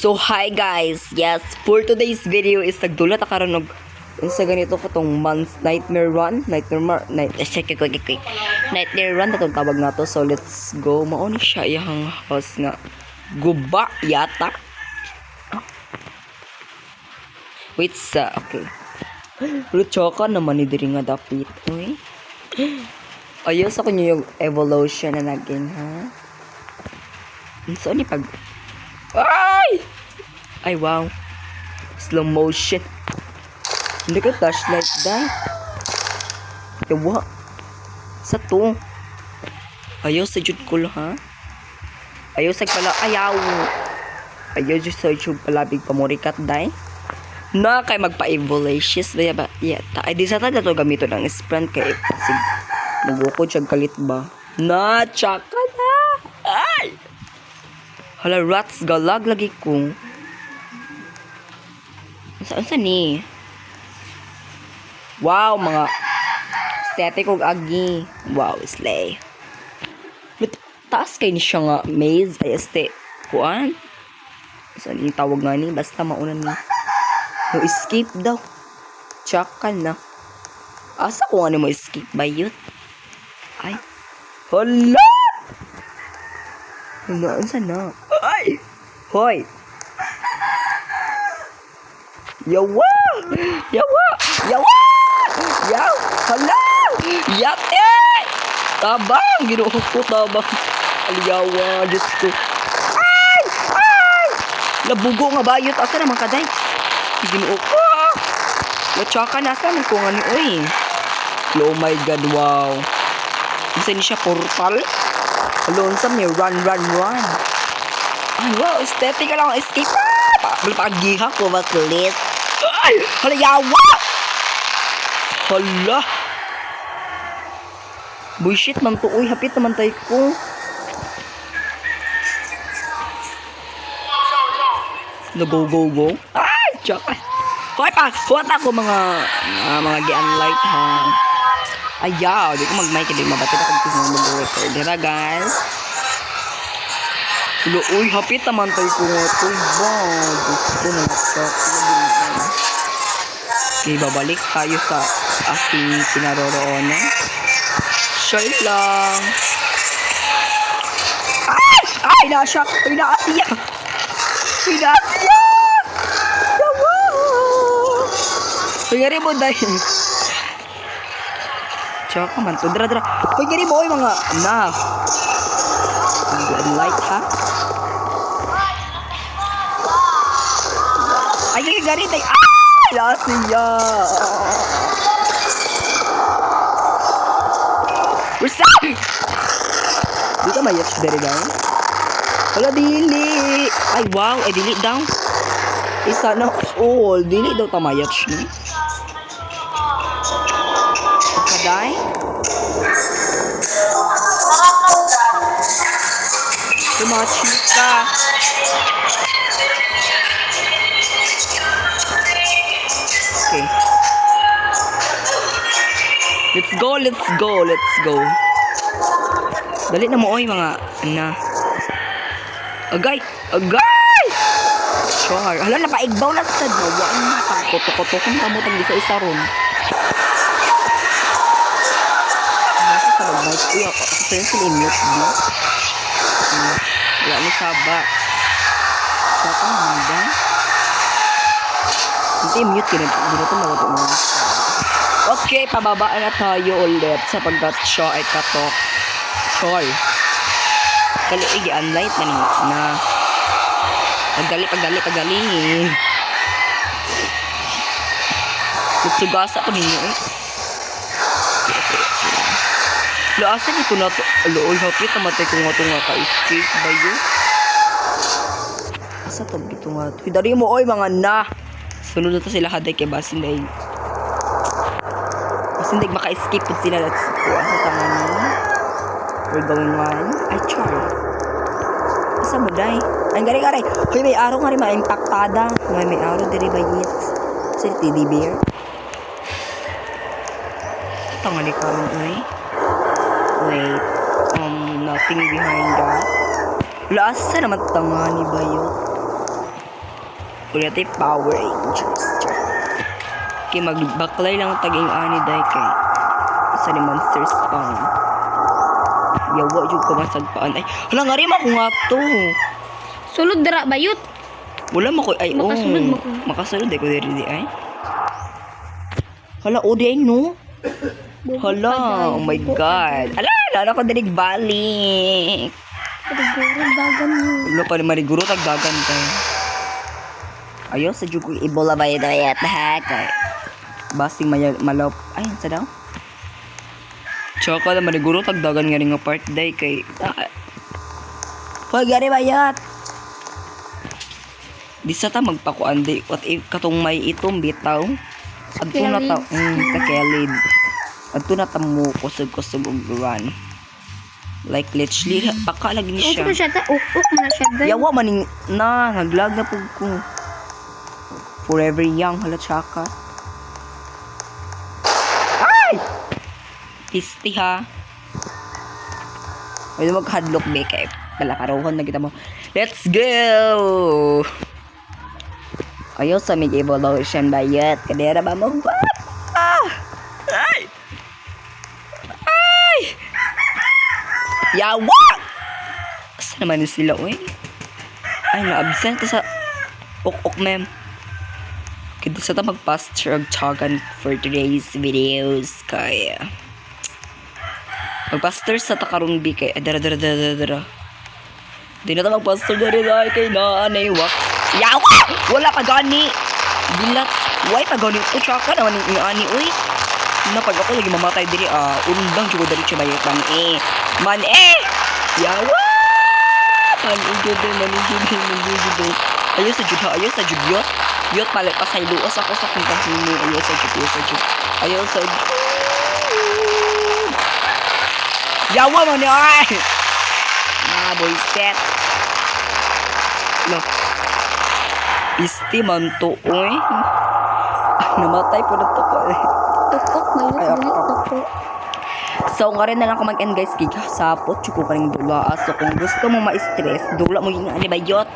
So hi guys, yes, for today's video is nagdulat ako karon og sa ganito ko tong month nightmare run, nightmare run tatong tawag nato. So let's go. Mao ni siya iyang house nga guba yata. Wait sa okay. Luchoka naman ni diri nga dapit. Uy. Ayos ako niyo yung evolution na naging ha. So ni pag ay wow, slow motion. Hindi ka flashlight dahil yawa sa to ayaw sa jud ko ha, ayaw sa pala ayaw jud sa jud palabig pamurikat dahil na kay magpa-evolutions ba yata ay di sa tada to gamito ng sprint kay sig magukod siya kalit ba na tsaka na ay hala rats galag lagi ko. Saan ni? Wow, mga aesthetic og agi. Wow, slay. Taas kay ni siya nga maze ay kuan. Saan yung tawag nga ni? Basta mauna ni. No escape daw. Tsaka na. Asa ko nga ni mo escape ba yun? Ay. Hala! Hala, saan na? Ay! Hoy! Yawa! Yawa! Yawa! Yaw! Hala! Yate! Tabang! Ginuho ko tabang. Aliyawa! Diyos ko. Ay! Ay! Labugo nga bayot. Asa naman ka, day? Ginuho ko. Latsaka na. Asa naman ko nga ni, uy. Oh my God, wow. Isa ni siya portal. Alonsam niya. Run. Ay, wow. Aesthetic ka lang. Escape. Pag-giha ko. Baklit. Ay! Hala, yawa! Hala! Bullshit man to. Uy, hapit naman tayo ko. Go. Ay! Tsaka. Hoy pa! Huwat ako mga gi-unlight ha. Ayaw. Di ko mag-mic. Di mabatit ako kung mag-record. Dira guys. Uy, hapit naman tayo ko. Uy, wow. Gusto na laptop. Okay, babalik tayo sa aking pinaroroonan. Sure lang. Ay, nasa. Ay, naasiya. Yawa. Ay, ngari mo dahil. Tsaka man to. Dra. Ay, ngari mo. Ay, mga na. Light, ha? Ay, ngari tayo. Lasiya. What's up? Dito may yacht dari daw. Wala dili. Ay wow, ay dili daw. Isa na all dili daw tamayat ni. Kaday. Tumachika. Okay. Let's go. Dali na mo oy mga na. Agay. Sure. Hala na paigbaw na sad no. Waan na koto kung kamo tag isa ron. Nasa sa mic uy ako. Sa sila mute mo. Wala ni saba. Saka handa. Hindi mute kina dito na mo. Okay, pababaan na tayo ulit sa pagkat-show ay katok. Sure. Kali i-unlight na ni na. Pagdali. Kutsugasa ko ninyo eh. Laasa dito na to. Aloy, hapit namatay ko nga ito nga ka-escape ba yun? Asa to dito nga ito? Dari mo oy mga na. Sunod na to sila haday kay basin na yun. Hindi maka-escape po sila at kuha sa tangan mo. We're going on. Ay, char. Isa mo, day. Ay, gari. Hoy, may araw nga rin ma-impactada. May araw din ba yit? Sa TD bear. Tangan ni Karon, uy. Wait. Nothing behind that. Lasa naman tangan ni ba yun? Kunati Power Rangers. Okay, magbaklay lang taging ani day kay sa ni Monster Spawn. Yawa jud ko masagpaan. Ay, hala nga rin ako nga to. Sulod dara bayot. Wala mo ko ay Makasulod mo ko. Makasulod ay ko diri ay. Hala o di ay no. Hala, oh my god. Ala, lalo ko dinig balik. Siguro dagan mo. Wala pa ni mariguro tagdagan tayo. Ayaw sa jugo ibola ba ito ayat ha kay. Basing malop. Ay, sa daw. Tsaka na mariguro tagdagan nga rin nga part day kay. Hoy, gari bayat. Di sa ta magpakuan day. What if katong may itong bitaw? Adto na ta. Sa Kelid. Adto na ta mo kusog-kusog og run. Like literally baka lagi ni Ito siya. siya ta uk man siya day. Yawa maning na naglag na pug ko. Forever young hala tsaka. Ay! Pisti ha. Ay mag-hadlock be kay palakarohon na kita mo. Let's go! Ayaw sa mig evolution bayat. Kadera ba mo? Ah! Ay! Ay! Yawa! Asa naman ni sila, uy? Ay, na-absent sa ok-ok, ma'am. Kaya sa ta mag-pasture og tsagan for today's videos. Kaya... Mag-pasture sa takarong bi kay... Dara. Di na ta mag-pasture na rin ay kay naanay wak. Yawa! Wala pa gani! Bilat. Why pa gani? O tsaka naman yung ani, uy. Napag ako lagi mamatay diri undang juga dari siya bayot man yawa man ujud ayo sa jud yot palit pa sa iluos ako sa kung kahimo ayo sa jud ayo sa yawa man ay boy set no isti man to oy namatay po na to ko Tuk bayot tuk. So, nga rin na lang ko mag-end guys, kaya sapot, chuko ka rin dula. So, kung gusto mo ma-stress, dula mo yung bayot.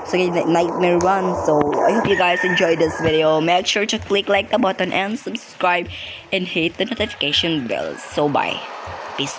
So, nightmare run. So, I hope you guys enjoyed this video. Make sure to click like the button and subscribe and hit the notification bell. So, bye. Peace.